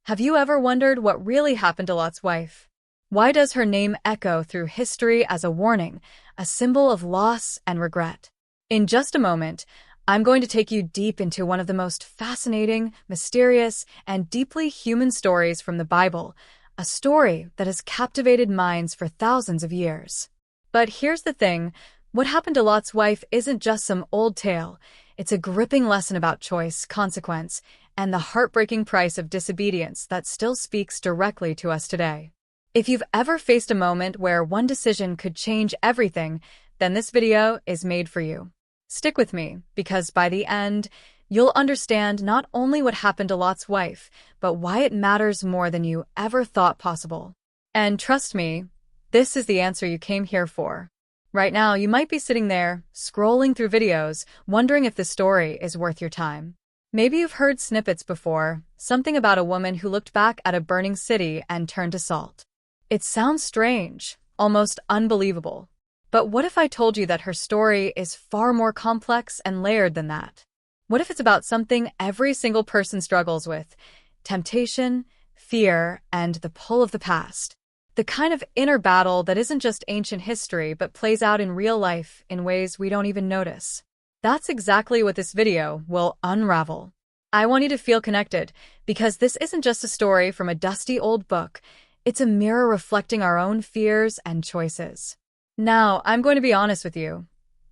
Have you ever wondered what really happened to Lot's wife? Why does her name echo through history as a warning, a symbol of loss and regret? In just a moment, I'm going to take you deep into one of the most fascinating, mysterious, and deeply human stories from the Bible, a story that has captivated minds for thousands of years. But here's the thing, what happened to Lot's wife isn't just some old tale. It's a gripping lesson about choice, consequence, and the heartbreaking price of disobedience that still speaks directly to us today. If you've ever faced a moment where one decision could change everything, then this video is made for you. Stick with me, because by the end, you'll understand not only what happened to Lot's wife, but why it matters more than you ever thought possible. And trust me, this is the answer you came here for. Right now, you might be sitting there, scrolling through videos, wondering if the story is worth your time. Maybe you've heard snippets before, something about a woman who looked back at a burning city and turned to salt. It sounds strange, almost unbelievable. But what if I told you that her story is far more complex and layered than that? What if it's about something every single person struggles with? Temptation, fear, and the pull of the past. The kind of inner battle that isn't just ancient history but plays out in real life in ways we don't even notice. That's exactly what this video will unravel. I want you to feel connected, because this isn't just a story from a dusty old book. It's a mirror reflecting our own fears and choices. Now, I'm going to be honest with you.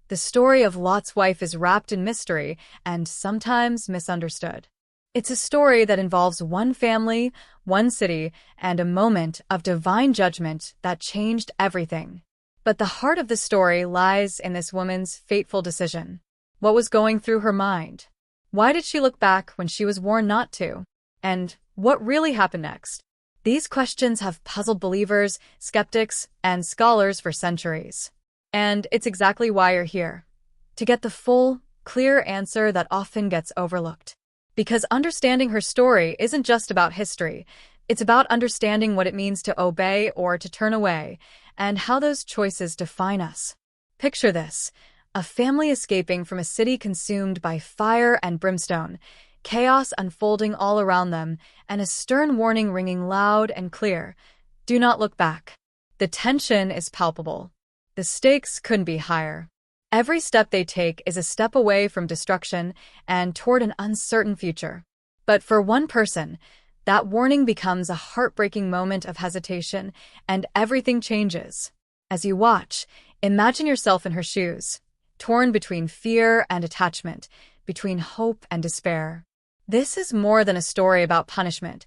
The story of Lot's wife is wrapped in mystery and sometimes misunderstood. It's a story that involves one family, one city, and a moment of divine judgment that changed everything. But the heart of the story lies in this woman's fateful decision. What was going through her mind? Why did she look back when she was warned not to? And what really happened next? These questions have puzzled believers, skeptics, and scholars for centuries. And it's exactly why you're here. To get the full, clear answer that often gets overlooked. Because understanding her story isn't just about history. It's about understanding what it means to obey or to turn away, and how those choices define us. Picture this. A family escaping from a city consumed by fire and brimstone, chaos unfolding all around them, and a stern warning ringing loud and clear. Do not look back. The tension is palpable. The stakes couldn't be higher. Every step they take is a step away from destruction and toward an uncertain future. But for one person, that warning becomes a heartbreaking moment of hesitation, and everything changes. As you watch, imagine yourself in her shoes, torn between fear and attachment, between hope and despair. This is more than a story about punishment.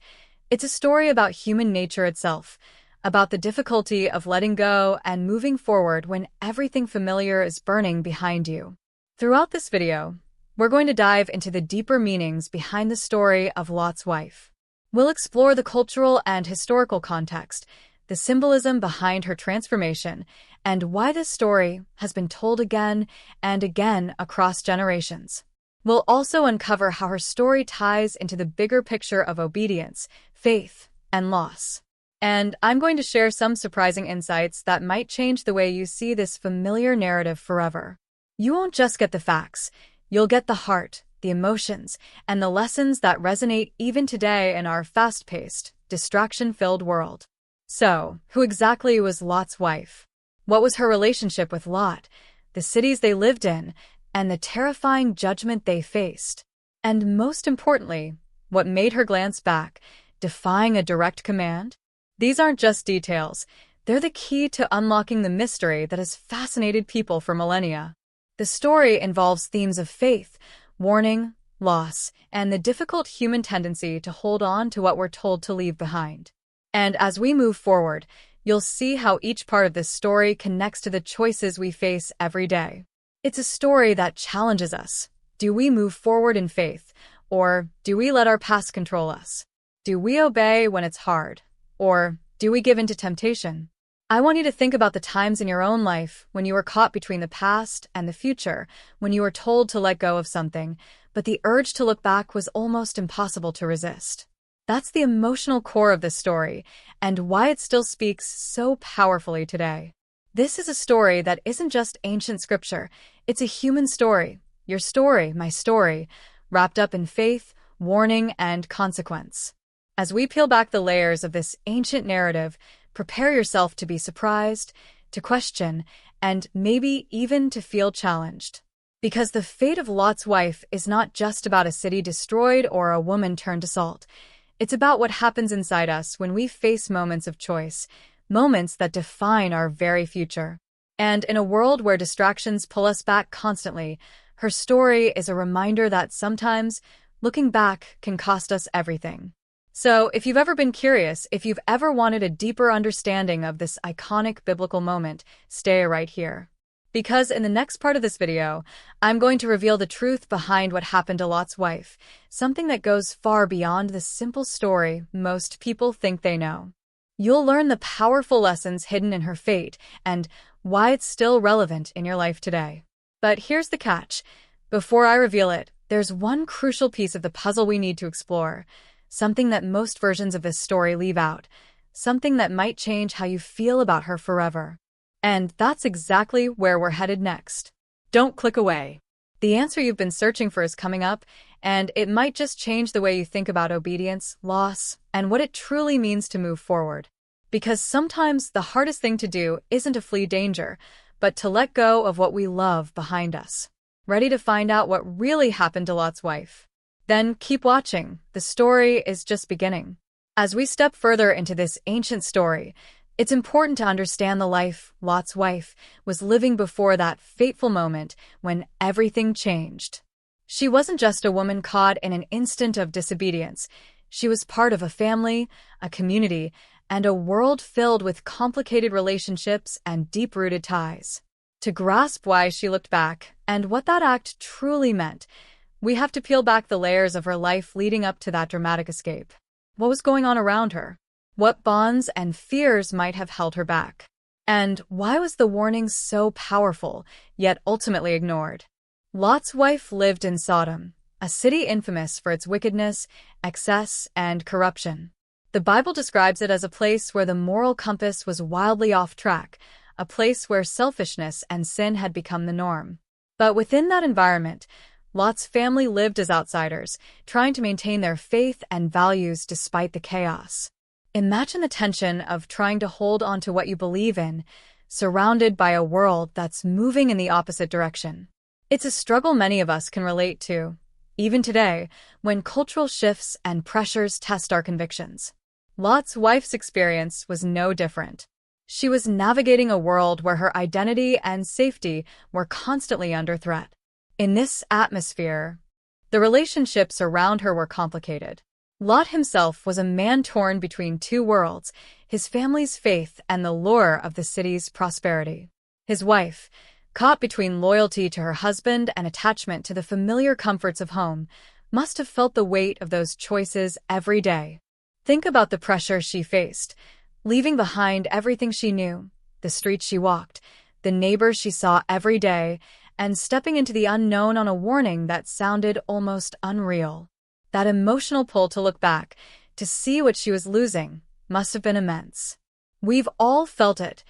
It's a story about human nature itself, about the difficulty of letting go and moving forward when everything familiar is burning behind you. Throughout this video, we're going to dive into the deeper meanings behind the story of Lot's wife. We'll explore the cultural and historical context, the symbolism behind her transformation, and why this story has been told again and again across generations. We'll also uncover how her story ties into the bigger picture of obedience, faith, and loss. And I'm going to share some surprising insights that might change the way you see this familiar narrative forever. You won't just get the facts, you'll get the heart, the emotions, and the lessons that resonate even today in our fast-paced, distraction-filled world. So, who exactly was Lot's wife? What was her relationship with Lot, the cities they lived in, and the terrifying judgment they faced? And most importantly, what made her glance back, defying a direct command? These aren't just details. They're the key to unlocking the mystery that has fascinated people for millennia. The story involves themes of faith, warning, loss, and the difficult human tendency to hold on to what we're told to leave behind. And as we move forward, you'll see how each part of this story connects to the choices we face every day. It's a story that challenges us. Do we move forward in faith, or do we let our past control us? Do we obey when it's hard, or do we give in to temptation? I want you to think about the times in your own life when you were caught between the past and the future, when you were told to let go of something, but the urge to look back was almost impossible to resist. That's the emotional core of this story, and why it still speaks so powerfully today. This is a story that isn't just ancient scripture, it's a human story, your story, my story, wrapped up in faith, warning, and consequence. As we peel back the layers of this ancient narrative, prepare yourself to be surprised, to question, and maybe even to feel challenged. Because the fate of Lot's wife is not just about a city destroyed or a woman turned to salt. It's about what happens inside us when we face moments of choice, moments that define our very future. And in a world where distractions pull us back constantly, her story is a reminder that sometimes looking back can cost us everything. So, if you've ever been curious, if you've ever wanted a deeper understanding of this iconic biblical moment, stay right here. Because in the next part of this video, I'm going to reveal the truth behind what happened to Lot's wife, something that goes far beyond the simple story most people think they know. You'll learn the powerful lessons hidden in her fate and why it's still relevant in your life today. But here's the catch. Before I reveal it, there's one crucial piece of the puzzle we need to explore, something that most versions of this story leave out, something that might change how you feel about her forever. And that's exactly where we're headed next. Don't click away. The answer you've been searching for is coming up, and it might just change the way you think about obedience, loss, and what it truly means to move forward. Because sometimes the hardest thing to do isn't to flee danger, but to let go of what we love behind us. Ready to find out what really happened to Lot's wife? Then keep watching. The story is just beginning. As we step further into this ancient story, it's important to understand the life Lot's wife was living before that fateful moment when everything changed. She wasn't just a woman caught in an instant of disobedience. She was part of a family, a community, and a world filled with complicated relationships and deep-rooted ties. To grasp why she looked back and what that act truly meant, we have to peel back the layers of her life leading up to that dramatic escape. What was going on around her? What bonds and fears might have held her back? And why was the warning so powerful, yet ultimately ignored? Lot's wife lived in Sodom, a city infamous for its wickedness, excess, and corruption. The Bible describes it as a place where the moral compass was wildly off track, a place where selfishness and sin had become the norm. But within that environment, Lot's family lived as outsiders, trying to maintain their faith and values despite the chaos. Imagine the tension of trying to hold on to what you believe in, surrounded by a world that's moving in the opposite direction. It's a struggle many of us can relate to, even today, when cultural shifts and pressures test our convictions. Lot's wife's experience was no different. She was navigating a world where her identity and safety were constantly under threat. In this atmosphere, the relationships around her were complicated. Lot himself was a man torn between two worlds, his family's faith and the lure of the city's prosperity. His wife, caught between loyalty to her husband and attachment to the familiar comforts of home, must have felt the weight of those choices every day. Think about the pressure she faced, leaving behind everything she knew, the streets she walked, the neighbors she saw every day, and stepping into the unknown on a warning that sounded almost unreal. That emotional pull to look back, to see what she was losing, must have been immense. We've all felt it,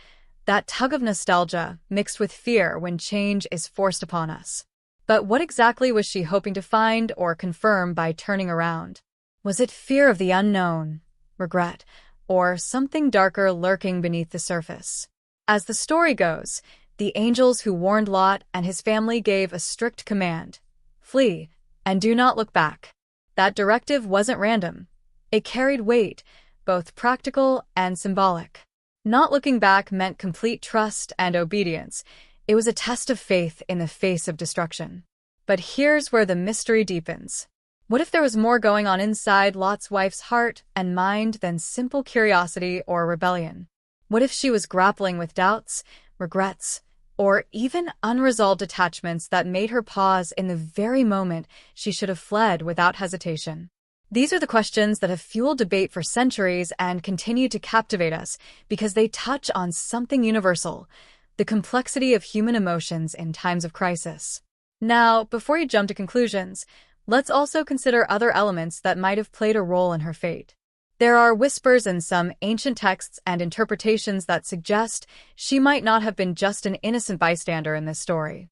that tug of nostalgia mixed with fear when change is forced upon us. But what exactly was she hoping to find or confirm by turning around? Was it fear of the unknown, regret, or something darker lurking beneath the surface? As the story goes, the angels who warned Lot and his family gave a strict command: flee, and do not look back. That directive wasn't random. It carried weight, both practical and symbolic. Not looking back meant complete trust and obedience. It was a test of faith in the face of destruction. But here's where the mystery deepens. What if there was more going on inside Lot's wife's heart and mind than simple curiosity or rebellion? What if she was grappling with doubts, regrets, or even unresolved attachments that made her pause in the very moment she should have fled without hesitation? These are the questions that have fueled debate for centuries and continue to captivate us because they touch on something universal: the complexity of human emotions in times of crisis. Now, before you jump to conclusions, let's also consider other elements that might have played a role in her fate. There are whispers in some ancient texts and interpretations that suggest she might not have been just an innocent bystander in this story.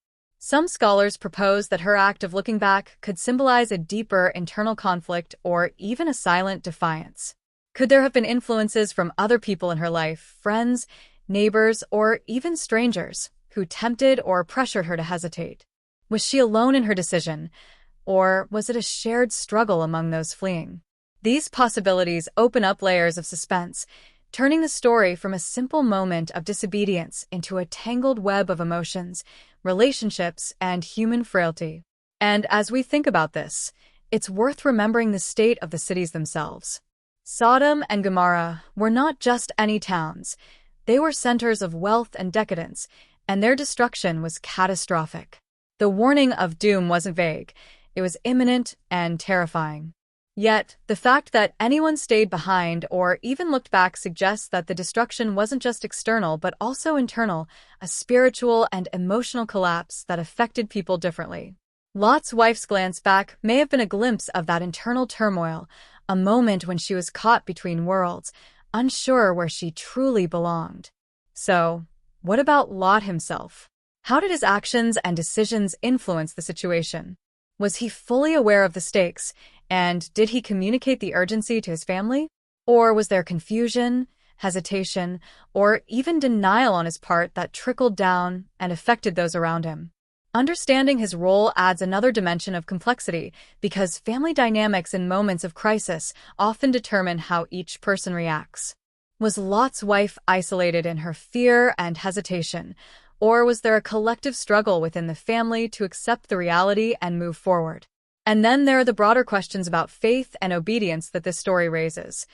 Some scholars propose that her act of looking back could symbolize a deeper internal conflict or even a silent defiance. Could there have been influences from other people in her life, friends, neighbors, or even strangers, who tempted or pressured her to hesitate? Was she alone in her decision, or was it a shared struggle among those fleeing? These possibilities open up layers of suspense, turning the story from a simple moment of disobedience into a tangled web of emotions, relationships, and human frailty. And as we think about this, it's worth remembering the state of the cities themselves. Sodom and Gomorrah were not just any towns. They were centers of wealth and decadence, and their destruction was catastrophic. The warning of doom wasn't vague. It was imminent and terrifying. Yet, the fact that anyone stayed behind or even looked back suggests that the destruction wasn't just external but also internal, a spiritual and emotional collapse that affected people differently. Lot's wife's glance back may have been a glimpse of that internal turmoil, a moment when she was caught between worlds, unsure where she truly belonged. So, what about Lot himself? How did his actions and decisions influence the situation? Was he fully aware of the stakes, and did he communicate the urgency to his family? Or was there confusion, hesitation, or even denial on his part that trickled down and affected those around him? Understanding his role adds another dimension of complexity because family dynamics in moments of crisis often determine how each person reacts. Was Lot's wife isolated in her fear and hesitation, or was there a collective struggle within the family to accept the reality and move forward? And then there are the broader questions about faith and obedience that this story raises.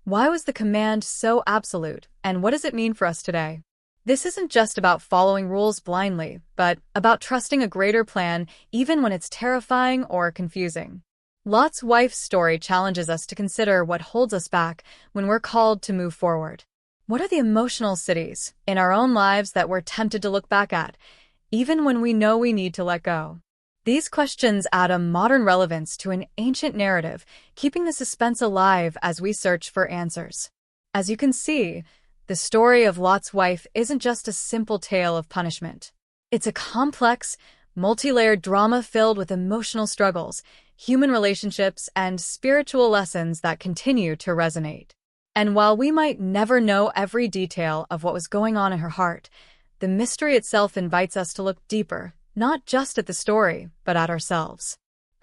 Why was the command so absolute, and what does it mean for us today? This isn't just about following rules blindly, but about trusting a greater plan even when it's terrifying or confusing. Lot's wife's story challenges us to consider what holds us back when we're called to move forward. What are the emotional cities in our own lives that we're tempted to look back at, even when we know we need to let go? These questions add a modern relevance to an ancient narrative, keeping the suspense alive as we search for answers. As you can see, the story of Lot's wife isn't just a simple tale of punishment. It's a complex, multi-layered drama filled with emotional struggles, human relationships, and spiritual lessons that continue to resonate. And while we might never know every detail of what was going on in her heart, the mystery itself invites us to look deeper, not just at the story, but at ourselves.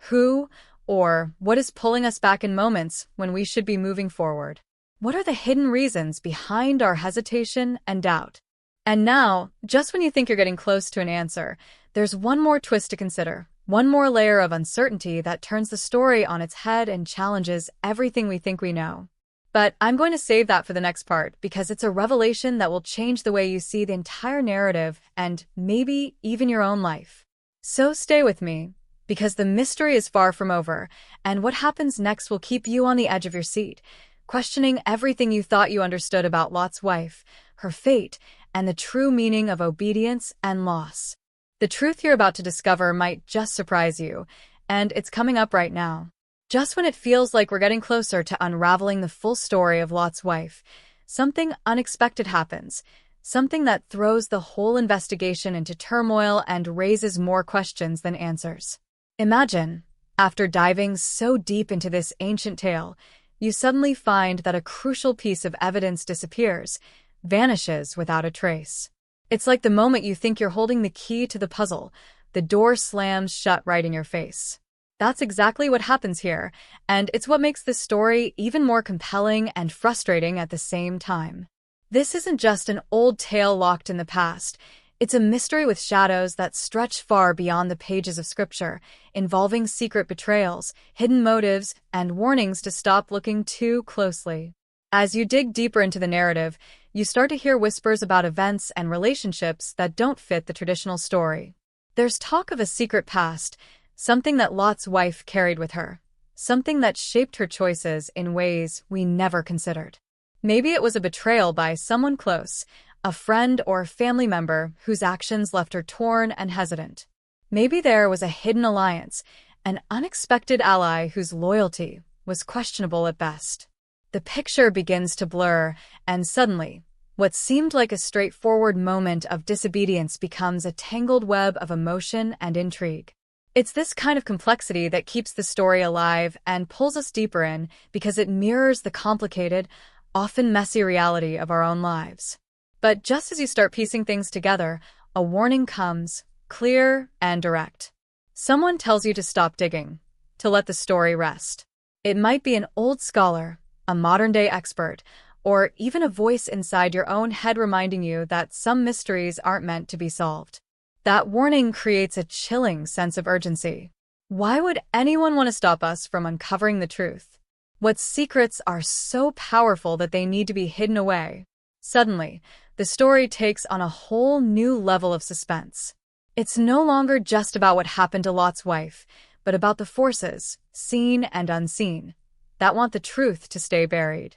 Who or what is pulling us back in moments when we should be moving forward? What are the hidden reasons behind our hesitation and doubt? And now, just when you think you're getting close to an answer, there's one more twist to consider, one more layer of uncertainty that turns the story on its head and challenges everything we think we know. But I'm going to save that for the next part because it's a revelation that will change the way you see the entire narrative and maybe even your own life. So stay with me, because the mystery is far from over, and what happens next will keep you on the edge of your seat, questioning everything you thought you understood about Lot's wife, her fate, and the true meaning of obedience and loss. The truth you're about to discover might just surprise you, and it's coming up right now. Just when it feels like we're getting closer to unraveling the full story of Lot's wife, something unexpected happens, something that throws the whole investigation into turmoil and raises more questions than answers. Imagine, after diving so deep into this ancient tale, you suddenly find that a crucial piece of evidence disappears, vanishes without a trace. It's like the moment you think you're holding the key to the puzzle, the door slams shut right in your face. That's exactly what happens here, and it's what makes this story even more compelling and frustrating at the same time. This isn't just an old tale locked in the past. It's a mystery with shadows that stretch far beyond the pages of scripture, involving secret betrayals, hidden motives, and warnings to stop looking too closely. As you dig deeper into the narrative, you start to hear whispers about events and relationships that don't fit the traditional story. There's talk of a secret past, something that Lot's wife carried with her, something that shaped her choices in ways we never considered. Maybe it was a betrayal by someone close, a friend or family member whose actions left her torn and hesitant. Maybe there was a hidden alliance, an unexpected ally whose loyalty was questionable at best. The picture begins to blur, and suddenly, What seemed like a straightforward moment of disobedience becomes a tangled web of emotion and intrigue. It's this kind of complexity that keeps the story alive and pulls us deeper in because it mirrors the complicated, often messy reality of our own lives. But just as you start piecing things together, a warning comes, clear and direct. Someone tells you to stop digging, to let the story rest. It might be an old scholar, a modern-day expert, or even a voice inside your own head reminding you that some mysteries aren't meant to be solved. That warning creates a chilling sense of urgency. Why would anyone want to stop us from uncovering the truth? What secrets are so powerful that they need to be hidden away? Suddenly, the story takes on a whole new level of suspense. It's no longer just about what happened to Lot's wife, but about the forces, seen and unseen, that want the truth to stay buried.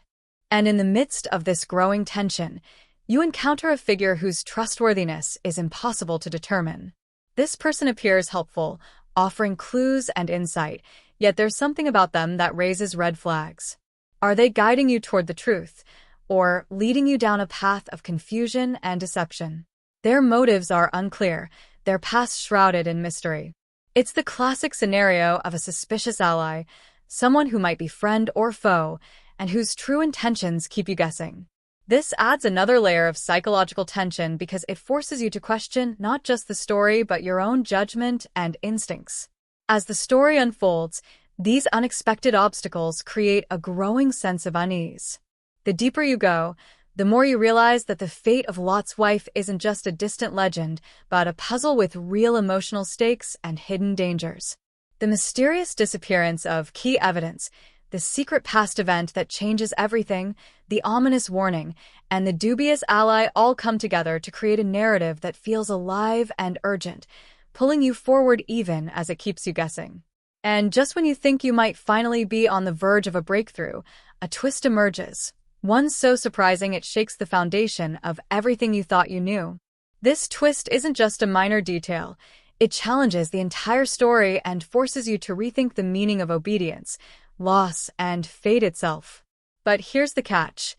And in the midst of this growing tension, you encounter a figure whose trustworthiness is impossible to determine. This person appears helpful, offering clues and insight, yet there's something about them that raises red flags. Are they guiding you toward the truth, or leading you down a path of confusion and deception? Their motives are unclear, their past shrouded in mystery. It's the classic scenario of a suspicious ally, someone who might be friend or foe, and whose true intentions keep you guessing. This adds another layer of psychological tension because it forces you to question not just the story but your own judgment and instincts. As the story unfolds, these unexpected obstacles create a growing sense of unease. The deeper you go, the more you realize that the fate of Lot's wife isn't just a distant legend, but a puzzle with real emotional stakes and hidden dangers. The mysterious disappearance of key evidence, the secret past event that changes everything, the ominous warning, and the dubious ally all come together to create a narrative that feels alive and urgent, pulling you forward even as it keeps you guessing. And just when you think you might finally be on the verge of a breakthrough, a twist emerges, one so surprising it shakes the foundation of everything you thought you knew. This twist isn't just a minor detail. It challenges the entire story and forces you to rethink the meaning of obedience, loss, and fate itself. But here's the catch.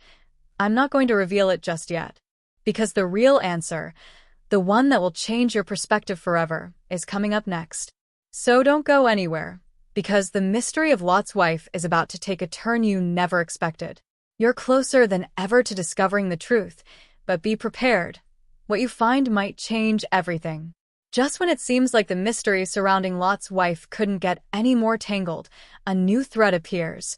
I'm not going to reveal it just yet. Because the real answer, the one that will change your perspective forever, is coming up next. So don't go anywhere, because the mystery of Lot's wife is about to take a turn you never expected. You're closer than ever to discovering the truth, but be prepared. What you find might change everything. Just when it seems like the mystery surrounding Lot's wife couldn't get any more tangled, a new thread appears,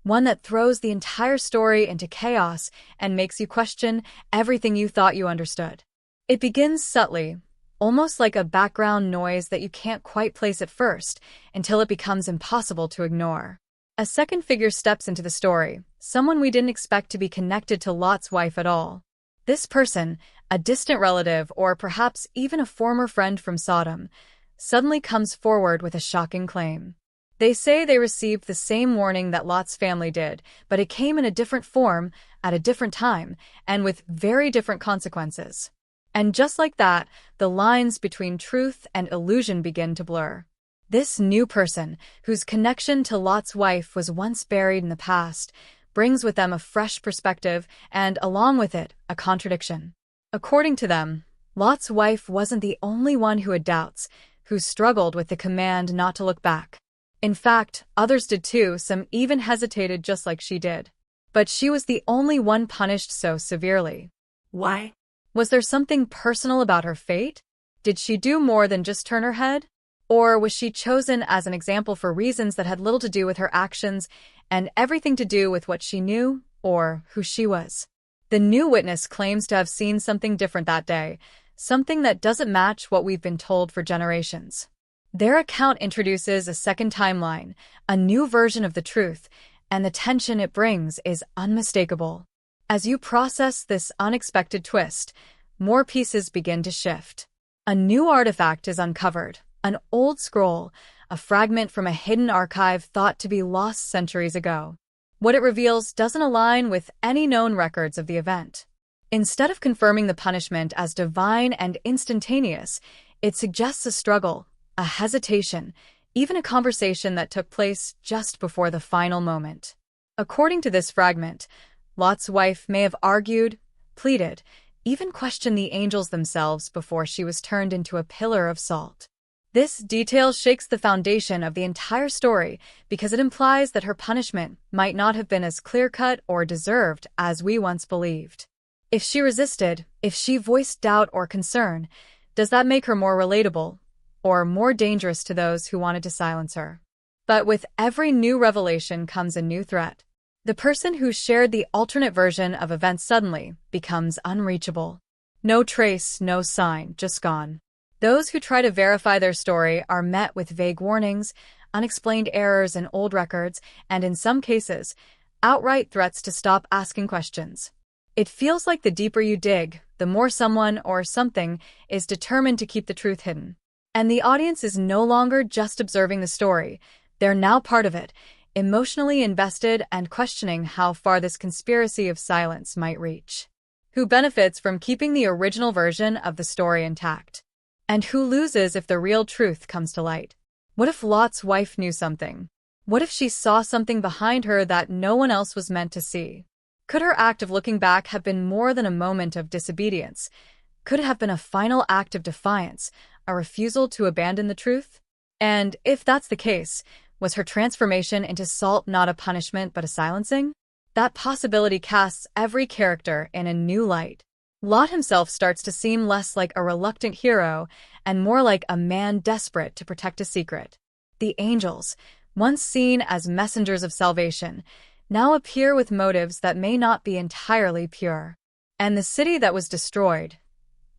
one that throws the entire story into chaos and makes you question everything you thought you understood. It begins subtly, almost like a background noise that you can't quite place at first, until it becomes impossible to ignore. A second figure steps into the story, someone we didn't expect to be connected to Lot's wife at all. This person, a distant relative or perhaps even a former friend from Sodom, suddenly comes forward with a shocking claim. They say they received the same warning that Lot's family did, but it came in a different form, at a different time, and with very different consequences. And just like that, the lines between truth and illusion begin to blur. This new person, whose connection to Lot's wife was once buried in the past, brings with them a fresh perspective and, along with it, a contradiction. According to them, Lot's wife wasn't the only one who had doubts, who struggled with the command not to look back. In fact, others did too, some even hesitated just like she did. But she was the only one punished so severely. Why? Was there something personal about her fate? Did she do more than just turn her head? Or was she chosen as an example for reasons that had little to do with her actions and everything to do with what she knew or who she was? The new witness claims to have seen something different that day, something that doesn't match what we've been told for generations. Their account introduces a second timeline, a new version of the truth, and the tension it brings is unmistakable. As you process this unexpected twist, more pieces begin to shift. A new artifact is uncovered, an old scroll, a fragment from a hidden archive thought to be lost centuries ago. What it reveals doesn't align with any known records of the event. Instead of confirming the punishment as divine and instantaneous, it suggests a struggle, a hesitation, even a conversation that took place just before the final moment. According to this fragment, Lot's wife may have argued, pleaded, even questioned the angels themselves before she was turned into a pillar of salt. This detail shakes the foundation of the entire story because it implies that her punishment might not have been as clear-cut or deserved as we once believed. If she resisted, if she voiced doubt or concern, does that make her more relatable or more dangerous to those who wanted to silence her? But with every new revelation comes a new threat. The person who shared the alternate version of events suddenly becomes unreachable. No trace, no sign, just gone. Those who try to verify their story are met with vague warnings, unexplained errors in old records, and in some cases, outright threats to stop asking questions. It feels like the deeper you dig, the more someone or something is determined to keep the truth hidden. And the audience is no longer just observing the story. They're now part of it, emotionally invested and questioning how far this conspiracy of silence might reach. Who benefits from keeping the original version of the story intact? And who loses if the real truth comes to light? What if Lot's wife knew something? What if she saw something behind her that no one else was meant to see? Could her act of looking back have been more than a moment of disobedience? Could it have been a final act of defiance, a refusal to abandon the truth? And if that's the case, was her transformation into salt not a punishment but a silencing? That possibility casts every character in a new light. Lot himself starts to seem less like a reluctant hero and more like a man desperate to protect a secret. The angels, once seen as messengers of salvation, now appear with motives that may not be entirely pure. And the city that was destroyed,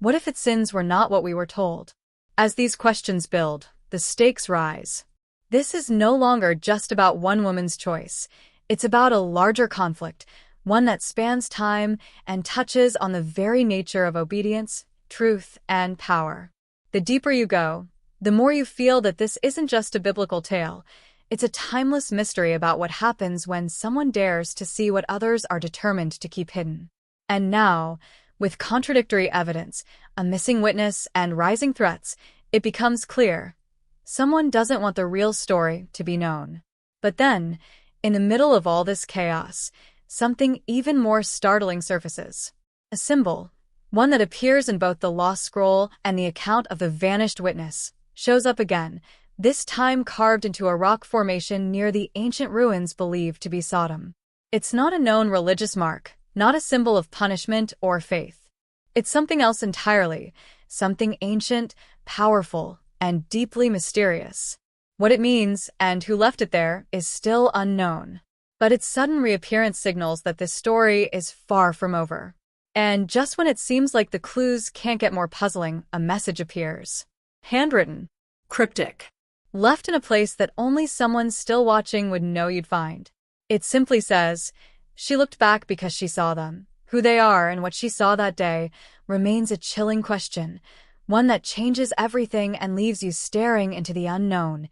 what if its sins were not what we were told? As these questions build, the stakes rise. This is no longer just about one woman's choice. It's about a larger conflict, one that spans time and touches on the very nature of obedience, truth, and power. The deeper you go, the more you feel that this isn't just a biblical tale. It's a timeless mystery about what happens when someone dares to see what others are determined to keep hidden. And now, with contradictory evidence, a missing witness, and rising threats, it becomes clear. Someone doesn't want the real story to be known. But then, in the middle of all this chaos, something even more startling surfaces. A symbol, one that appears in both the Lost Scroll and the account of the vanished witness, shows up again, this time carved into a rock formation near the ancient ruins believed to be Sodom. It's not a known religious mark, not a symbol of punishment or faith. It's something else entirely, something ancient, powerful, and deeply mysterious. What it means and who left it there is still unknown. But its sudden reappearance signals that this story is far from over. And just when it seems like the clues can't get more puzzling, a message appears. Handwritten. Cryptic. Left in a place that only someone still watching would know you'd find. It simply says, "She looked back because she saw them. Who they are and what she saw that day remains a chilling question, one that changes everything and leaves you staring into the unknown,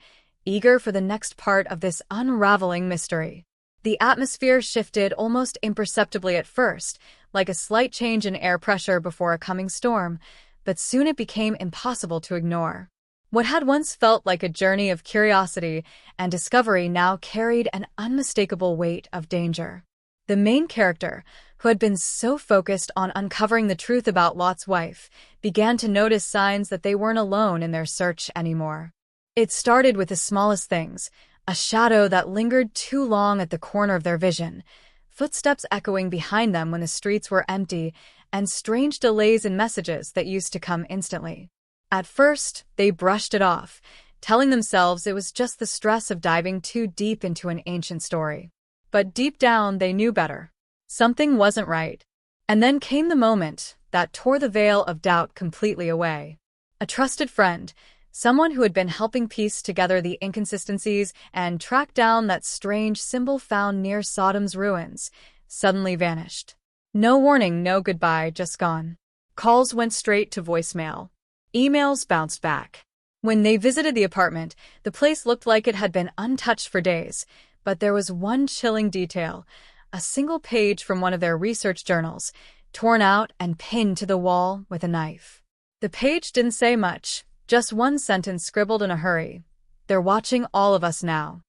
eager for the next part of this unraveling mystery." The atmosphere shifted almost imperceptibly at first, like a slight change in air pressure before a coming storm, but soon it became impossible to ignore. What had once felt like a journey of curiosity and discovery now carried an unmistakable weight of danger. The main character, who had been so focused on uncovering the truth about Lot's wife, began to notice signs that they weren't alone in their search anymore. It started with the smallest things, a shadow that lingered too long at the corner of their vision, footsteps echoing behind them when the streets were empty, and strange delays in messages that used to come instantly. At first, they brushed it off, telling themselves it was just the stress of diving too deep into an ancient story. But deep down, they knew better. Something wasn't right. And then came the moment that tore the veil of doubt completely away. A trusted friend, someone who had been helping piece together the inconsistencies and track down that strange symbol found near Sodom's ruins, suddenly vanished. No warning, no goodbye, just gone. Calls went straight to voicemail. Emails bounced back. When they visited the apartment, the place looked like it had been untouched for days, but there was one chilling detail, a single page from one of their research journals, torn out and pinned to the wall with a knife. The page didn't say much, just one sentence scribbled in a hurry. "They're watching all of us now."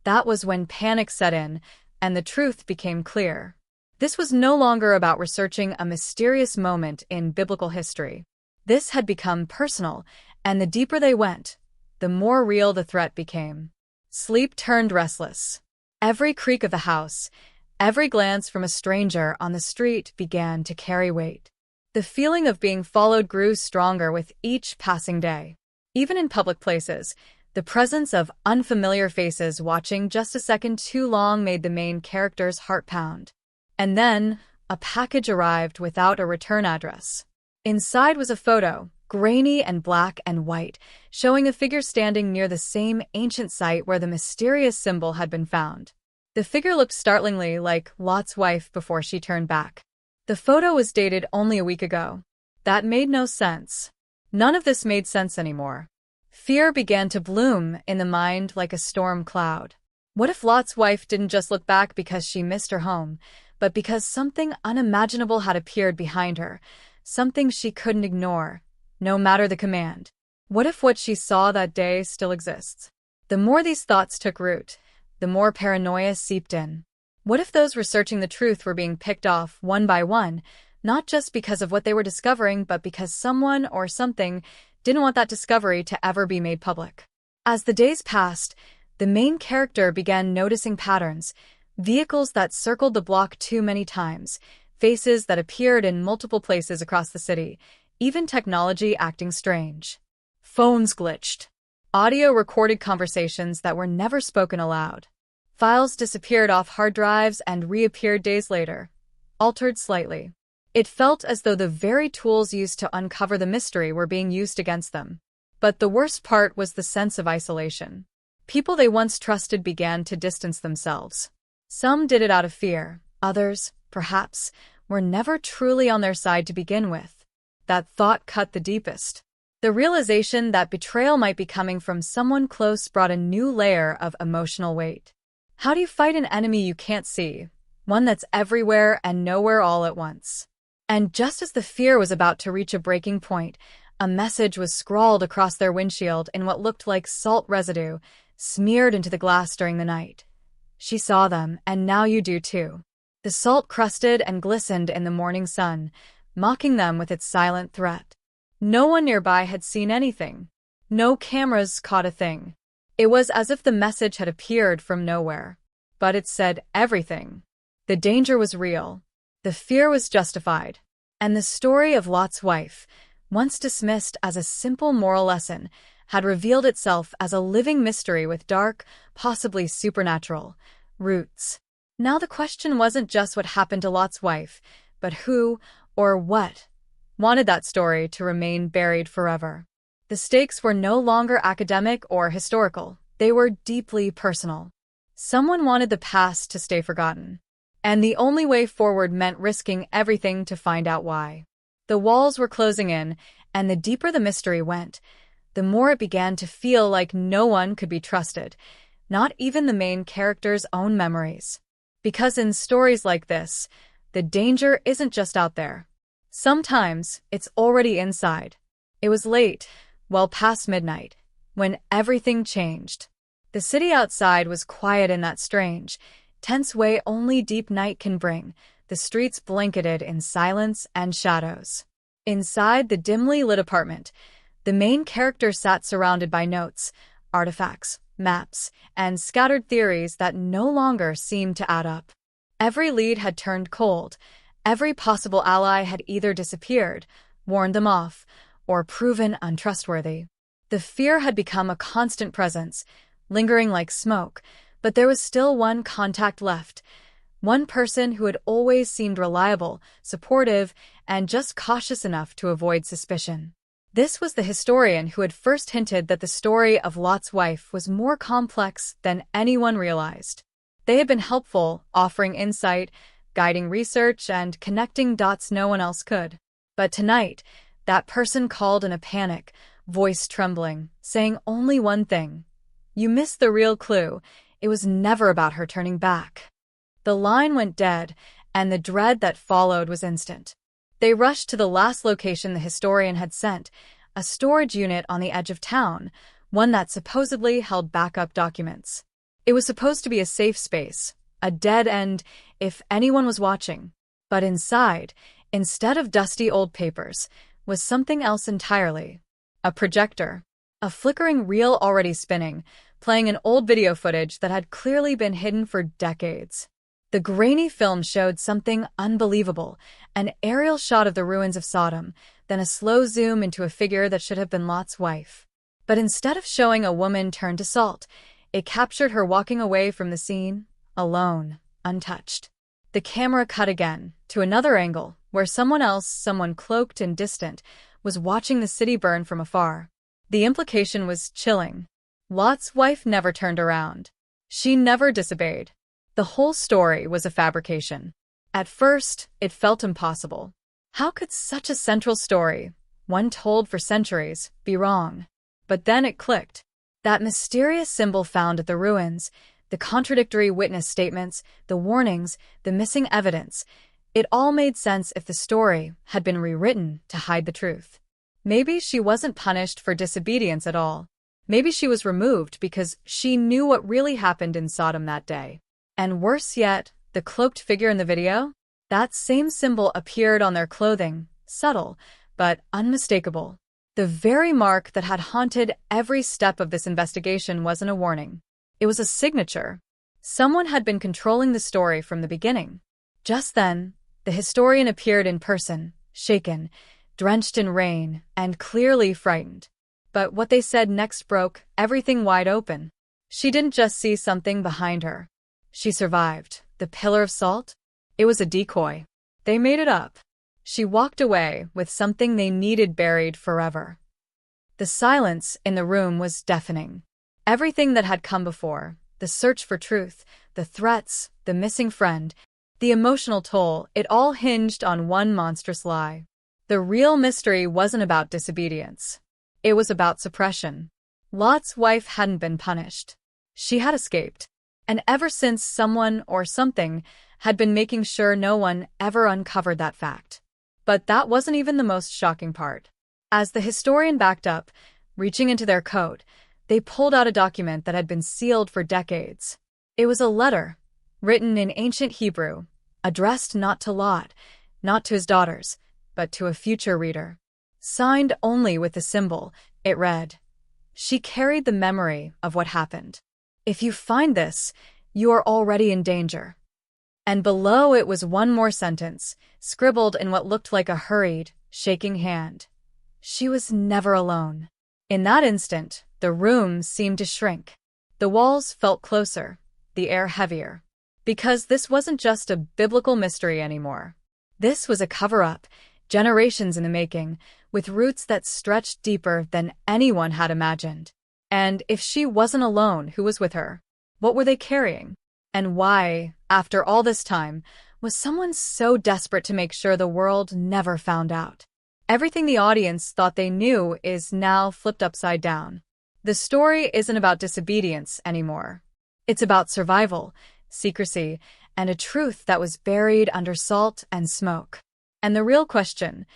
That was when panic set in, and the truth became clear. This was no longer about researching a mysterious moment in biblical history. This had become personal, and the deeper they went, the more real the threat became. Sleep turned restless. Every creak of the house, every glance from a stranger on the street began to carry weight. The feeling of being followed grew stronger with each passing day. Even in public places, the presence of unfamiliar faces watching just a second too long made the main character's heart pound. And then, a package arrived without a return address. Inside was a photo, grainy and black and white, showing a figure standing near the same ancient site where the mysterious symbol had been found. The figure looked startlingly like Lot's wife before she turned back. The photo was dated only a week ago. That made no sense. None of this made sense anymore. Fear began to bloom in the mind like a storm cloud. What if Lot's wife didn't just look back because she missed her home, but because something unimaginable had appeared behind her, something she couldn't ignore, no matter the command? What if what she saw that day still exists? The more these thoughts took root, the more paranoia seeped in. What if those researching the truth were being picked off one by one, not just because of what they were discovering, but because someone or something didn't want that discovery to ever be made public? As the days passed, the main character began noticing patterns, vehicles that circled the block too many times, faces that appeared in multiple places across the city, even technology acting strange. Phones glitched. Audio recorded conversations that were never spoken aloud. Files disappeared off hard drives and reappeared days later, altered slightly. It felt as though the very tools used to uncover the mystery were being used against them. But the worst part was the sense of isolation. People they once trusted began to distance themselves. Some did it out of fear. Others, perhaps, were never truly on their side to begin with. That thought cut the deepest. The realization that betrayal might be coming from someone close brought a new layer of emotional weight. How do you fight an enemy you can't see, one that's everywhere and nowhere all at once? And just as the fear was about to reach a breaking point, a message was scrawled across their windshield in what looked like salt residue, smeared into the glass during the night. She saw them, and now you do too. The salt crusted and glistened in the morning sun, mocking them with its silent threat. No one nearby had seen anything. No cameras caught a thing. It was as if the message had appeared from nowhere. But it said everything. The danger was real. The fear was justified. And the story of Lot's wife, once dismissed as a simple moral lesson, had revealed itself as a living mystery with dark, possibly supernatural, roots. Now the question wasn't just what happened to Lot's wife, but who, or what, wanted that story to remain buried forever. The stakes were no longer academic or historical. They were deeply personal. Someone wanted the past to stay forgotten. And the only way forward meant risking everything to find out why. The walls were closing in, and the deeper the mystery went, the more it began to feel like no one could be trusted, not even the main character's own memories. Because in stories like this, the danger isn't just out there. Sometimes it's already inside. It was late, well past midnight, when everything changed. The city outside was quiet in that strange, tense way only deep night can bring, the streets blanketed in silence and shadows. Inside the dimly lit apartment, the main character sat surrounded by notes, artifacts, maps, and scattered theories that no longer seemed to add up. Every lead had turned cold. Every possible ally had either disappeared, warned them off, or proven untrustworthy. The fear had become a constant presence, lingering like smoke, but there was still one contact left, one person who had always seemed reliable, supportive, and just cautious enough to avoid suspicion. This was the historian who had first hinted that the story of Lot's wife was more complex than anyone realized. They had been helpful, offering insight, guiding research, and connecting dots no one else could. But tonight, that person called in a panic, voice trembling, saying only one thing. You missed the real clue. It was never about her turning back. The line went dead, and the dread that followed was instant. They rushed to the last location the historian had sent, a storage unit on the edge of town, one that supposedly held backup documents. It was supposed to be a safe space, a dead end. if anyone was watching. But inside, instead of dusty old papers, was something else entirely. A projector. A flickering reel already spinning, playing an old video footage that had clearly been hidden for decades. The grainy film showed something unbelievable, an aerial shot of the ruins of Sodom, then a slow zoom into a figure that should have been Lot's wife. But instead of showing a woman turned to salt, it captured her walking away from the scene, alone, untouched. The camera cut again, to another angle, where someone else, someone cloaked and distant, was watching the city burn from afar. The implication was chilling. Lot's wife never turned around. She never disobeyed. The whole story was a fabrication. At first, it felt impossible. How could such a central story, one told for centuries, be wrong? But then it clicked. That mysterious symbol found at the ruins, the contradictory witness statements, the warnings, the missing evidence, it all made sense if the story had been rewritten to hide the truth. Maybe she wasn't punished for disobedience at all. Maybe she was removed because she knew what really happened in Sodom that day. And worse yet, the cloaked figure in the video? That same symbol appeared on their clothing, subtle, but unmistakable. The very mark that had haunted every step of this investigation wasn't a warning. It was a signature. Someone had been controlling the story from the beginning. Just then, the historian appeared in person, shaken, drenched in rain, and clearly frightened. But what they said next broke everything wide open. She didn't just see something behind her. She survived. The pillar of salt? It was a decoy. They made it up. She walked away with something they needed buried forever. The silence in the room was deafening. Everything that had come before, the search for truth, the threats, the missing friend, the emotional toll, it all hinged on one monstrous lie. The real mystery wasn't about disobedience. It was about suppression. Lot's wife hadn't been punished. She had escaped. And ever since someone or something had been making sure no one ever uncovered that fact. But that wasn't even the most shocking part. As the historian backed up, reaching into their coat, they pulled out a document that had been sealed for decades. It was a letter, written in ancient Hebrew, addressed not to Lot, not to his daughters, but to a future reader. Signed only with the symbol, it read, "She carried the memory of what happened. If you find this, you are already in danger." And below it was one more sentence, scribbled in what looked like a hurried, shaking hand. She was never alone. In that instant, the room seemed to shrink. The walls felt closer, the air heavier. Because this wasn't just a biblical mystery anymore. This was a cover-up, generations in the making, with roots that stretched deeper than anyone had imagined. And if she wasn't alone, who was with her? What were they carrying? And why, after all this time, was someone so desperate to make sure the world never found out? Everything the audience thought they knew is now flipped upside down. The story isn't about disobedience anymore. It's about survival, secrecy, and a truth that was buried under salt and smoke. And the real question,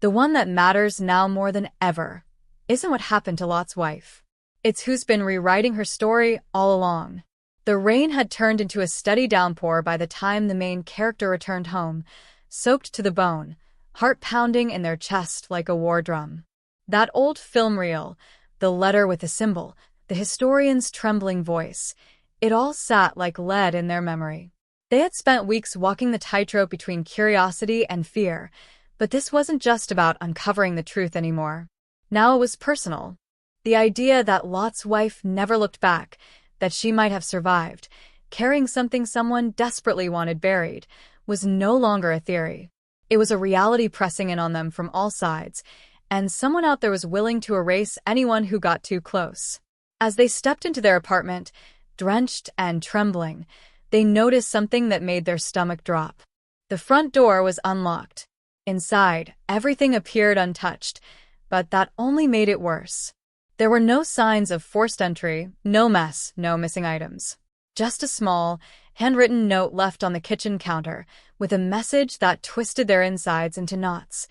the one that matters now more than ever, isn't what happened to Lot's wife. It's who's been rewriting her story all along. The rain had turned into a steady downpour by the time the main character returned home, soaked to the bone, heart pounding in their chest like a war drum. That old film reel, the letter with the symbol, the historian's trembling voice, it all sat like lead in their memory. They had spent weeks walking the tightrope between curiosity and fear, but this wasn't just about uncovering the truth anymore. Now it was personal. The idea that Lot's wife never looked back, that she might have survived, carrying something someone desperately wanted buried, was no longer a theory. It was a reality pressing in on them from all sides, and someone out there was willing to erase anyone who got too close. As they stepped into their apartment, drenched and trembling, they noticed something that made their stomach drop. The front door was unlocked. Inside, everything appeared untouched, but that only made it worse. There were no signs of forced entry, no mess, no missing items. Just a small, handwritten note left on the kitchen counter, with a message that twisted their insides into knots.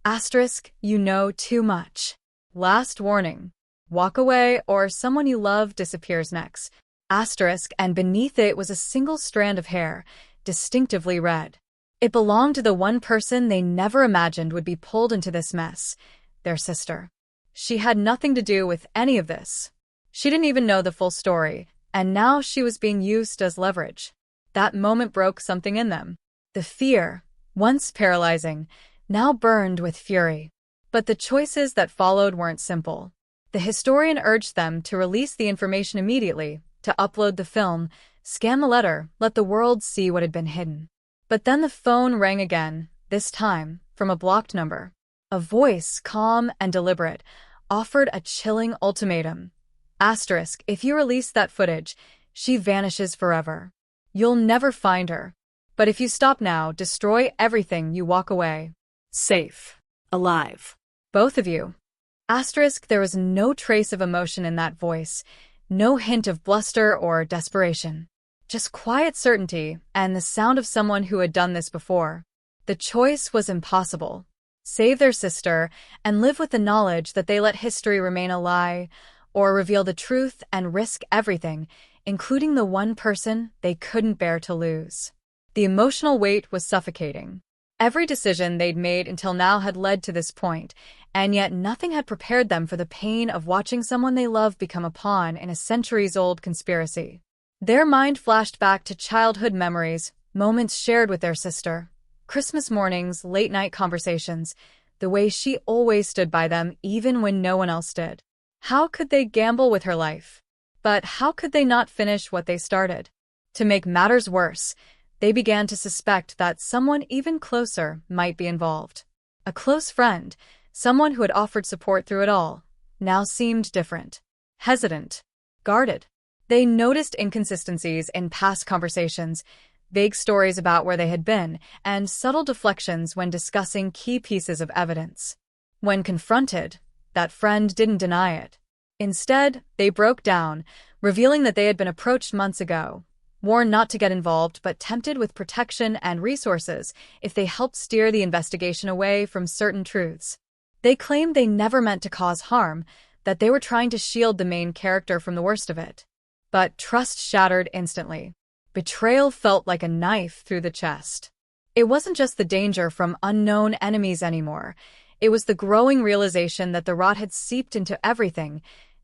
Asterisk, you know too much. Last warning. Walk away or someone you love disappears next. Asterisk, and beneath it was a single strand of hair, distinctively red. It belonged to the one person they never imagined would be pulled into this mess, their sister. She had nothing to do with any of this. She didn't even know the full story, and now she was being used as leverage. That moment broke something in them. The fear, once paralyzing, now burned with fury. But the choices that followed weren't simple. The historian urged them to release the information immediately, to upload the film, scan the letter, let the world see what had been hidden. But then the phone rang again, this time from a blocked number. A voice, calm and deliberate, offered a chilling ultimatum. Asterisk, if you release that footage, she vanishes forever. You'll never find her. But if you stop now, destroy everything, you walk away. Safe. Alive. Both of you. Asterisk, there was no trace of emotion in that voice, no hint of bluster or desperation. Just quiet certainty and the sound of someone who had done this before. The choice was impossible. Save their sister and live with the knowledge that they let history remain a lie, or reveal the truth and risk everything, including the one person they couldn't bear to lose. The emotional weight was suffocating. Every decision they'd made until now had led to this point, and yet nothing had prepared them for the pain of watching someone they loved become a pawn in a centuries-old conspiracy. Their mind flashed back to childhood memories, moments shared with their sister, Christmas mornings, late-night conversations, the way she always stood by them even when no one else did. How could they gamble with her life? But how could they not finish what they started? To make matters worse, they began to suspect that someone even closer might be involved. A close friend, someone who had offered support through it all, now seemed different. Hesitant. Guarded. They noticed inconsistencies in past conversations, vague stories about where they had been, and subtle deflections when discussing key pieces of evidence. When confronted, that friend didn't deny it. Instead, they broke down, revealing that they had been approached months ago, warned not to get involved but tempted with protection and resources if they helped steer the investigation away from certain truths. They claimed they never meant to cause harm, that they were trying to shield the main character from the worst of it. But trust shattered instantly. Betrayal felt like a knife through the chest. It wasn't just the danger from unknown enemies anymore. It was the growing realization that the rot had seeped into everything,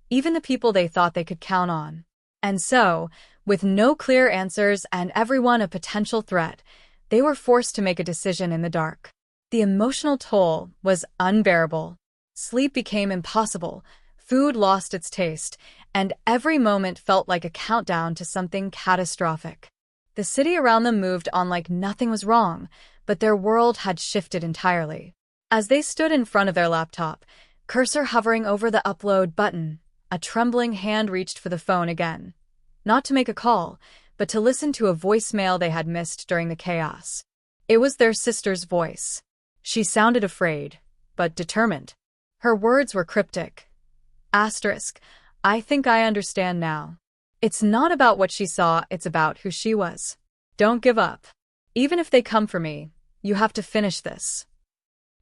even the people they thought they could count on. And so, with no clear answers and everyone a potential threat, they were forced to make a decision in the dark. The emotional toll was unbearable. Sleep became impossible, food lost its taste, and every moment felt like a countdown to something catastrophic. The city around them moved on like nothing was wrong, but their world had shifted entirely. As they stood in front of their laptop, cursor hovering over the upload button, a trembling hand reached for the phone again. Not to make a call, but to listen to a voicemail they had missed during the chaos. It was their sister's voice. She sounded afraid, but determined. Her words were cryptic. Asterisk, I think I understand now. It's not about what she saw, it's about who she was. Don't give up. Even if they come for me, you have to finish this.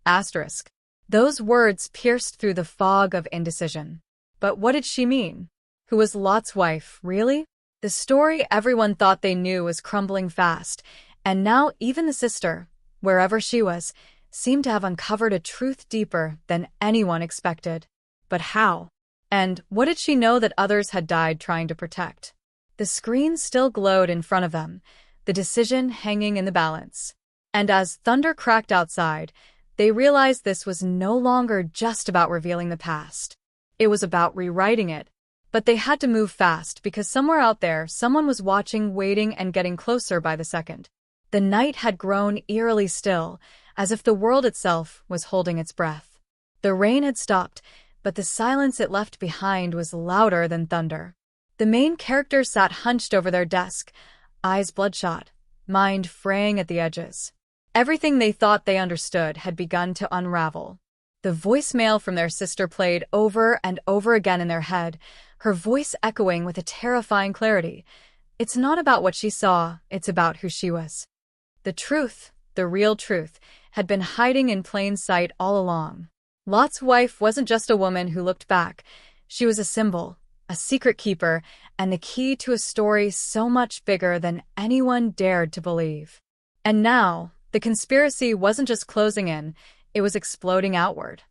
Asterisk. Those words pierced through the fog of indecision. But what did she mean? Who was Lot's wife, really? The story everyone thought they knew was crumbling fast, and now even the sister, wherever she was, seemed to have uncovered a truth deeper than anyone expected. But how? And what did she know that others had died trying to protect? The screen still glowed in front of them, the decision hanging in the balance. And as thunder cracked outside, they realized this was no longer just about revealing the past. It was about rewriting it. But they had to move fast because somewhere out there, someone was watching, waiting, and getting closer by the second. The night had grown eerily still, as if the world itself was holding its breath. The rain had stopped, but the silence it left behind was louder than thunder. The main character sat hunched over their desk, eyes bloodshot, mind fraying at the edges. Everything they thought they understood had begun to unravel. The voicemail from their sister played over and over again in their head, her voice echoing with a terrifying clarity. It's not about what she saw, it's about who she was. The truth, the real truth, had been hiding in plain sight all along. Lot's wife wasn't just a woman who looked back. She was a symbol, a secret keeper, and the key to a story so much bigger than anyone dared to believe. And now, the conspiracy wasn't just closing in, it was exploding outward.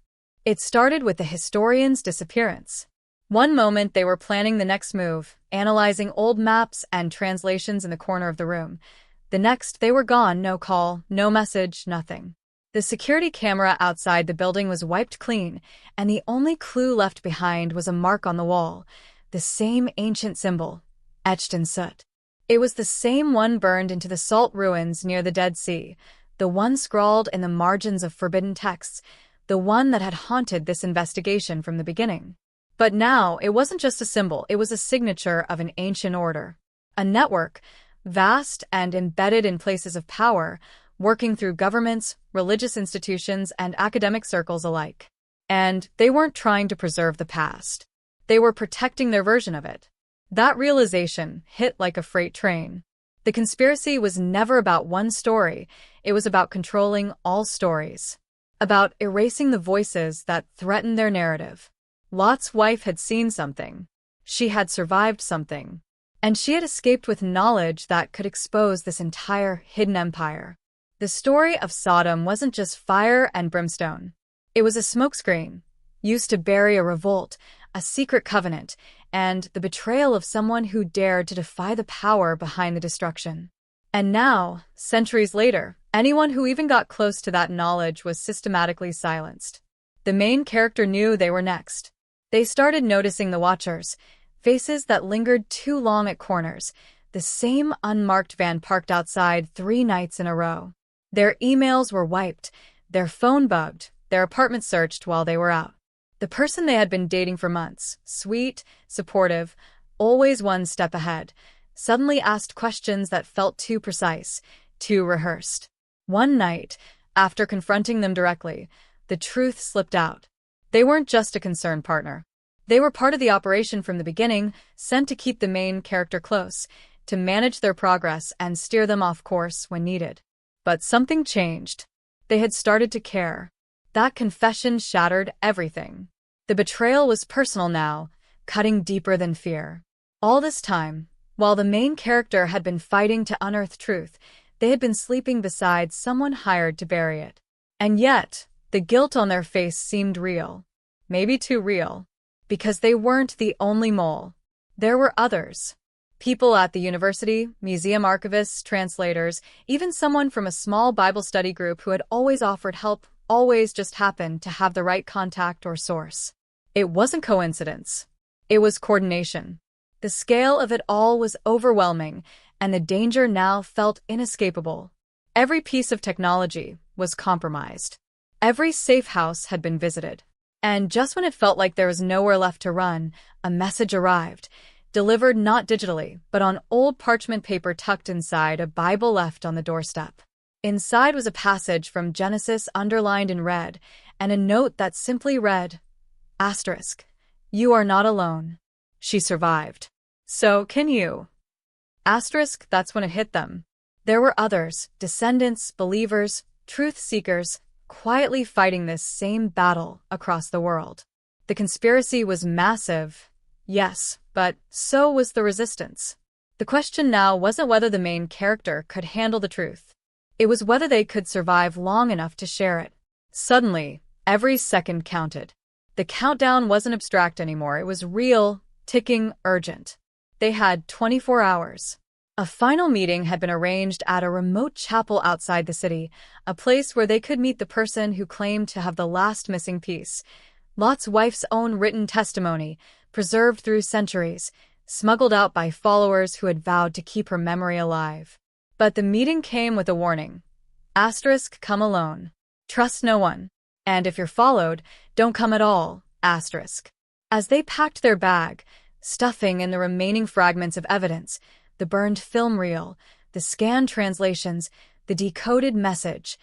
It started with the historian's disappearance. One moment they were planning the next move, analyzing old maps and translations in the corner of the room. The next, they were gone, no call, no message, nothing. The security camera outside the building was wiped clean, and the only clue left behind was a mark on the wall, the same ancient symbol, etched in soot. It was the same one burned into the salt ruins near the Dead Sea, the one scrawled in the margins of forbidden texts, the one that had haunted this investigation from the beginning. But now, it wasn't just a symbol, it was a signature of an ancient order. A network, vast and embedded in places of power, working through governments, religious institutions, and academic circles alike. And they weren't trying to preserve the past. They were protecting their version of it. That realization hit like a freight train. The conspiracy was never about one story, it was about controlling all stories. About erasing the voices that threatened their narrative. Lot's wife had seen something. She had survived something. And she had escaped with knowledge that could expose this entire hidden empire. The story of Sodom wasn't just fire and brimstone. It was a smokescreen, used to bury a revolt, a secret covenant, and the betrayal of someone who dared to defy the power behind the destruction. And now, centuries later, anyone who even got close to that knowledge was systematically silenced. The main character knew they were next. They started noticing the watchers, faces that lingered too long at corners, the same unmarked van parked outside 3 nights in a row. Their emails were wiped, their phone bugged, their apartment searched while they were out. The person they had been dating for months, sweet, supportive, always one step ahead, suddenly asked questions that felt too precise, too rehearsed. One night, after confronting them directly, the truth slipped out. They weren't just a concerned partner. They were part of the operation from the beginning, sent to keep the main character close, to manage their progress and steer them off course when needed. But something changed. They had started to care. That confession shattered everything. The betrayal was personal now, cutting deeper than fear. All this time, while the main character had been fighting to unearth truth, they had been sleeping beside someone hired to bury it. And yet, the guilt on their face seemed real. Maybe too real. Because they weren't the only mole. There were others. People at the university, museum archivists, translators, even someone from a small Bible study group who had always offered help, always just happened to have the right contact or source. It wasn't coincidence. It was coordination. The scale of it all was overwhelming, and the danger now felt inescapable. Every piece of technology was compromised. Every safe house had been visited. And just when it felt like there was nowhere left to run, a message arrived, delivered not digitally, but on old parchment paper tucked inside a Bible left on the doorstep. Inside was a passage from Genesis underlined in red, and a note that simply read, Asterisk, you are not alone. She survived. So can you. Asterisk, that's when it hit them. There were others, descendants, believers, truth seekers, quietly fighting this same battle across the world. The conspiracy was massive, yes, but so was the resistance. The question now wasn't whether the main character could handle the truth. It was whether they could survive long enough to share it. Suddenly, every second counted. The countdown wasn't abstract anymore, it was real, ticking, urgent. They had 24 hours. A final meeting had been arranged at a remote chapel outside the city, a place where they could meet the person who claimed to have the last missing piece. Lot's wife's own written testimony, preserved through centuries, smuggled out by followers who had vowed to keep her memory alive. But the meeting came with a warning. Asterisk, come alone. Trust no one. And if you're followed, don't come at all. Asterisk. As they packed their bag, stuffing in the remaining fragments of evidence, the burned film reel, the scanned translations, the decoded message,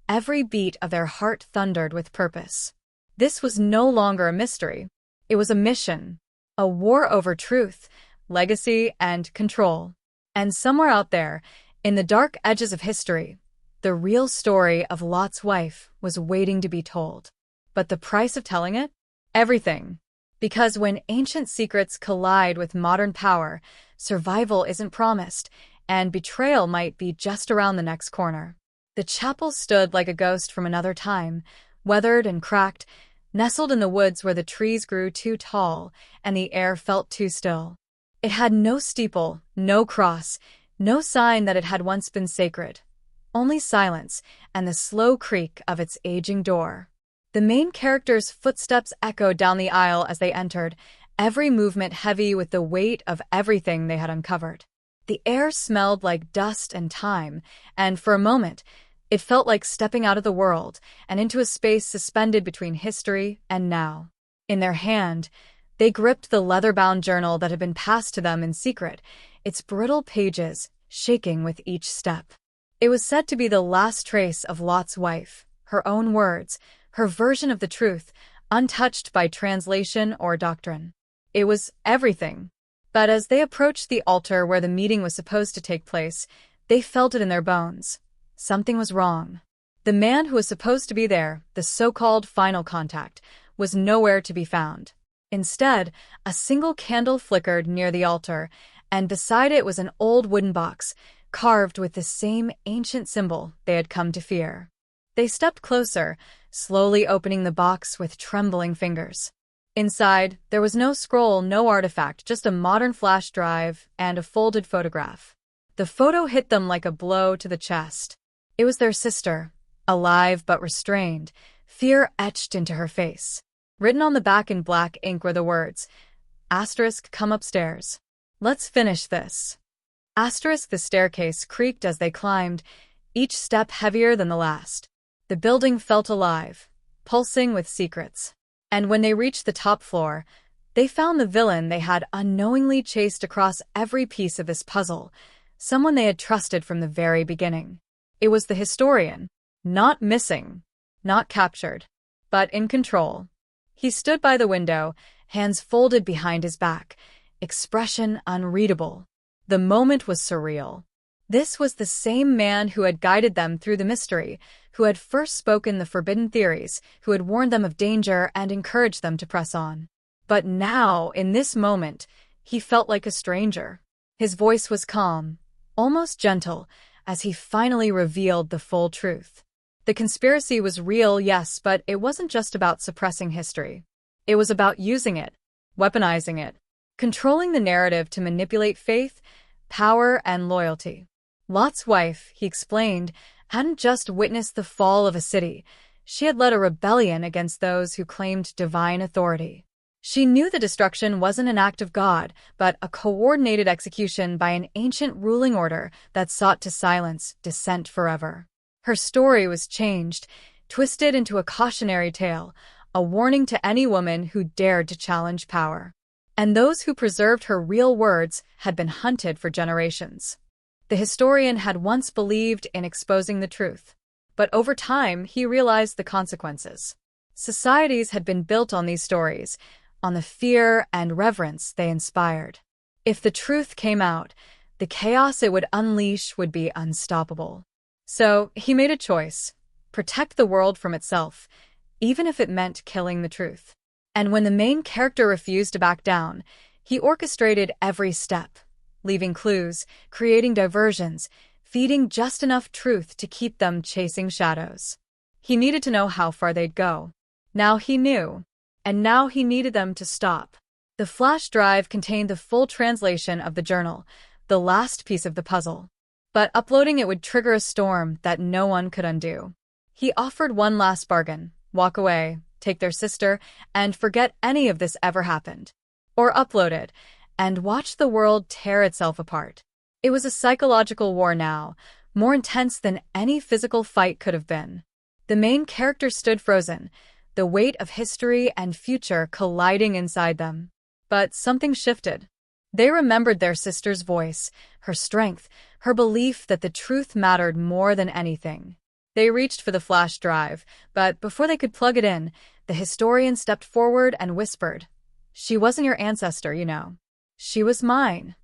every beat of their heart thundered with purpose. This was no longer a mystery. It was a mission, a war over truth, legacy, and control. And somewhere out there, in the dark edges of history, the real story of Lot's wife was waiting to be told. But the price of telling it? Everything. Because when ancient secrets collide with modern power, survival isn't promised, and betrayal might be just around the next corner. The chapel stood like a ghost from another time, weathered and cracked, nestled in the woods where the trees grew too tall and the air felt too still. It had no steeple, no cross, no sign that it had once been sacred. Only silence and the slow creak of its aging door. The main character's footsteps echoed down the aisle as they entered, every movement heavy with the weight of everything they had uncovered. The air smelled like dust and time, and for a moment, it felt like stepping out of the world and into a space suspended between history and now. In their hand, they gripped the leather-bound journal that had been passed to them in secret, its brittle pages shaking with each step. It was said to be the last trace of Lot's wife, her own words, her version of the truth, untouched by translation or doctrine. It was everything. But as they approached the altar where the meeting was supposed to take place, they felt it in their bones. Something was wrong. The man who was supposed to be there, the so-called final contact, was nowhere to be found. Instead, a single candle flickered near the altar, and beside it was an old wooden box, carved with the same ancient symbol they had come to fear. They stepped closer, slowly opening the box with trembling fingers. Inside, there was no scroll, no artifact, just a modern flash drive and a folded photograph. The photo hit them like a blow to the chest. It was their sister, alive but restrained, fear etched into her face. Written on the back in black ink were the words, *, come upstairs. Let's finish this. *, the staircase creaked as they climbed, each step heavier than the last. The building felt alive, pulsing with secrets. And when they reached the top floor, they found the villain they had unknowingly chased across every piece of this puzzle, someone they had trusted from the very beginning. It was the historian, not missing, not captured, but in control. He stood by the window, hands folded behind his back, expression unreadable. The moment was surreal. This was the same man who had guided them through the mystery, who had first spoken the forbidden theories, who had warned them of danger and encouraged them to press on. But now, in this moment, he felt like a stranger. His voice was calm, almost gentle, as he finally revealed the full truth. The conspiracy was real, yes, but it wasn't just about suppressing history. It was about using it, weaponizing it, controlling the narrative to manipulate faith, power, and loyalty. Lot's wife, he explained, hadn't just witnessed the fall of a city. She had led a rebellion against those who claimed divine authority. She knew the destruction wasn't an act of God, but a coordinated execution by an ancient ruling order that sought to silence dissent forever. Her story was changed, twisted into a cautionary tale, a warning to any woman who dared to challenge power. And those who preserved her real words had been hunted for generations. The historian had once believed in exposing the truth, but over time he realized the consequences. Societies had been built on these stories, on the fear and reverence they inspired. If the truth came out, the chaos it would unleash would be unstoppable. So he made a choice: protect the world from itself, even if it meant killing the truth. And when the main character refused to back down, he orchestrated every step, leaving clues, creating diversions, feeding just enough truth to keep them chasing shadows. He needed to know how far they'd go. Now he knew, and now he needed them to stop. The flash drive contained the full translation of the journal, the last piece of the puzzle. But uploading it would trigger a storm that no one could undo. He offered one last bargain: walk away, take their sister, and forget any of this ever happened. Or upload it, and watch the world tear itself apart. It was a psychological war now, more intense than any physical fight could have been. The main character stood frozen, the weight of history and future colliding inside them. But something shifted. They remembered their sister's voice, her strength, her belief that the truth mattered more than anything. They reached for the flash drive, but before they could plug it in, the historian stepped forward and whispered, "She wasn't your ancestor, you know. She was mine."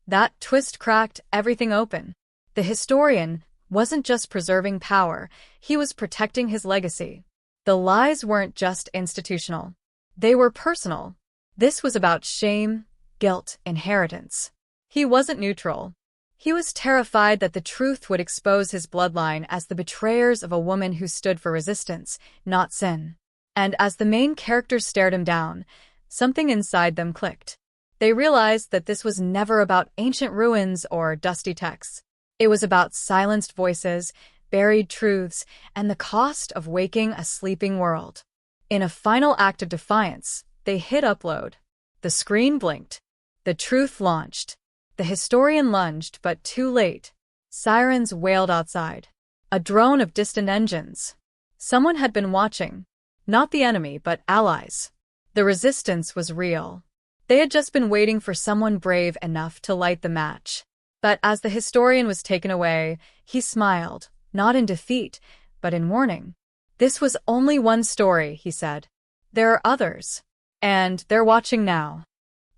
That twist cracked everything open. The historian wasn't just preserving power, he was protecting his legacy. The lies weren't just institutional. They were personal. This was about shame, guilt, inheritance. He wasn't neutral. He was terrified that the truth would expose his bloodline as the betrayers of a woman who stood for resistance, not sin. And as the main characters stared him down, something inside them clicked. They realized that this was never about ancient ruins or dusty texts. It was about silenced voices, buried truths, and the cost of waking a sleeping world. In a final act of defiance, they hit upload. The screen blinked. The truth launched. The historian lunged, but too late. Sirens wailed outside. A drone of distant engines. Someone had been watching. Not the enemy, but allies. The resistance was real. They had just been waiting for someone brave enough to light the match. But as the historian was taken away, he smiled, not in defeat, but in warning. This was only one story, he said. There are others. And they're watching now.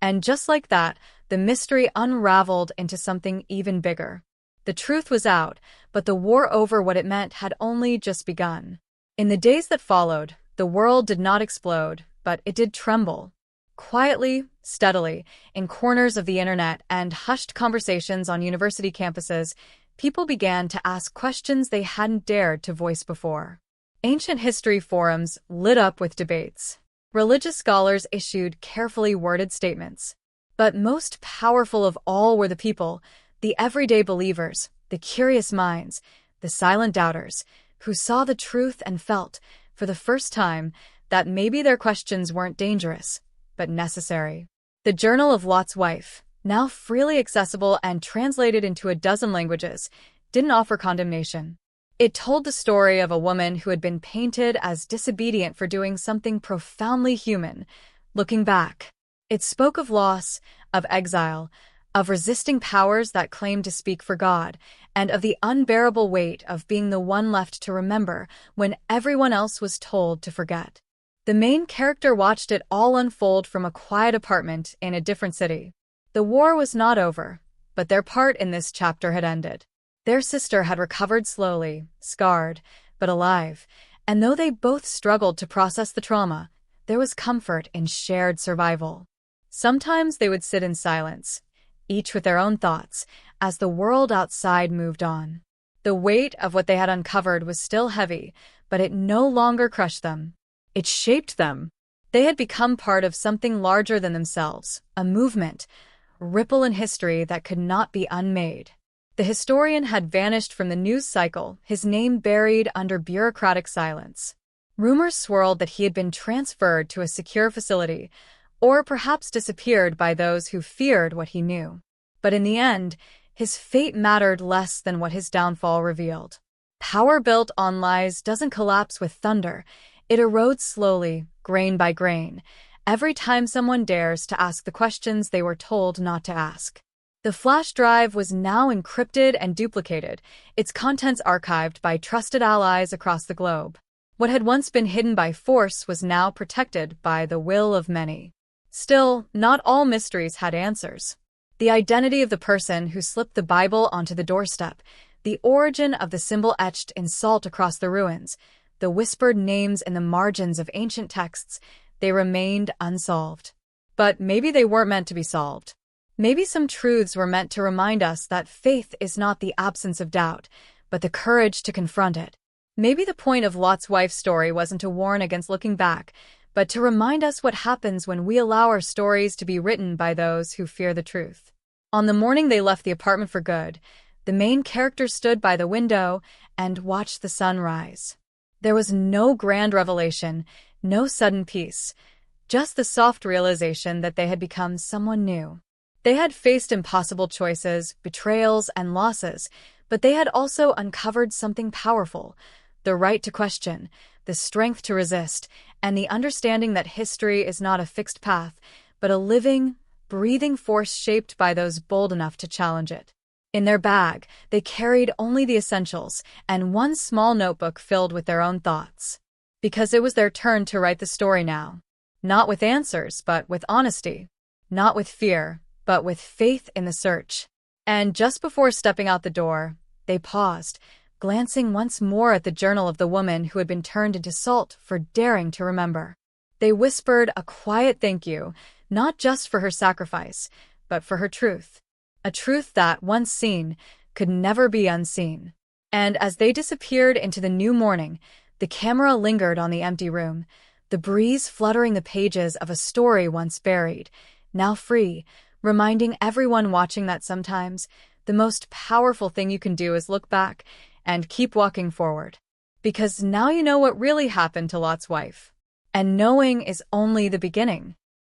And just like that, the mystery unraveled into something even bigger. The truth was out, but the war over what it meant had only just begun. In the days that followed, the world did not explode, but it did tremble. Quietly, steadily, in corners of the internet and hushed conversations on university campuses, people began to ask questions they hadn't dared to voice before. Ancient history forums lit up with debates. Religious scholars issued carefully worded statements. But most powerful of all were the people, the everyday believers, the curious minds, the silent doubters, who saw the truth and felt, for the first time, that maybe their questions weren't dangerous, but necessary. The Journal of Lot's Wife, now freely accessible and translated into a dozen languages, didn't offer condemnation. It told the story of a woman who had been painted as disobedient for doing something profoundly human. Looking back, it spoke of loss, of exile, of resisting powers that claimed to speak for God, and of the unbearable weight of being the one left to remember when everyone else was told to forget. The main character watched it all unfold from a quiet apartment in a different city. The war was not over, but their part in this chapter had ended. Their sister had recovered slowly, scarred, but alive, and though they both struggled to process the trauma, there was comfort in shared survival. Sometimes they would sit in silence, each with their own thoughts, as the world outside moved on. The weight of what they had uncovered was still heavy, but it no longer crushed them. It shaped them. They had become part of something larger than themselves, a movement, a ripple in history that could not be unmade. The historian had vanished from the news cycle, his name buried under bureaucratic silence. Rumors swirled that he had been transferred to a secure facility, or perhaps disappeared by those who feared what he knew. But in the end, his fate mattered less than what his downfall revealed. Power built on lies doesn't collapse with thunder. It erodes slowly, grain by grain, every time someone dares to ask the questions they were told not to ask. The flash drive was now encrypted and duplicated, its contents archived by trusted allies across the globe. What had once been hidden by force was now protected by the will of many. Still, not all mysteries had answers. The identity of the person who slipped the Bible onto the doorstep, the origin of the symbol etched in salt across the ruins, the whispered names in the margins of ancient texts, they remained unsolved. But maybe they weren't meant to be solved. Maybe some truths were meant to remind us that faith is not the absence of doubt, but the courage to confront it. Maybe the point of Lot's wife's story wasn't to warn against looking back, but to remind us what happens when we allow our stories to be written by those who fear the truth. On the morning they left the apartment for good, the main character stood by the window and watched the sun rise. There was no grand revelation, no sudden peace, just the soft realization that they had become someone new. They had faced impossible choices, betrayals, and losses, but they had also uncovered something powerful: the right to question, the strength to resist, and the understanding that history is not a fixed path, but a living, breathing force shaped by those bold enough to challenge it. In their bag, they carried only the essentials and one small notebook filled with their own thoughts. Because it was their turn to write the story now. Not with answers, but with honesty. Not with fear, but with faith in the search. And just before stepping out the door, they paused, glancing once more at the journal of the woman who had been turned into salt for daring to remember. They whispered a quiet thank you, not just for her sacrifice, but for her truth. A truth that, once seen, could never be unseen. And as they disappeared into the new morning, the camera lingered on the empty room, the breeze fluttering the pages of a story once buried, now free, reminding everyone watching that sometimes the most powerful thing you can do is look back and keep walking forward. Because now you know what really happened to Lot's wife. And knowing is only the beginning.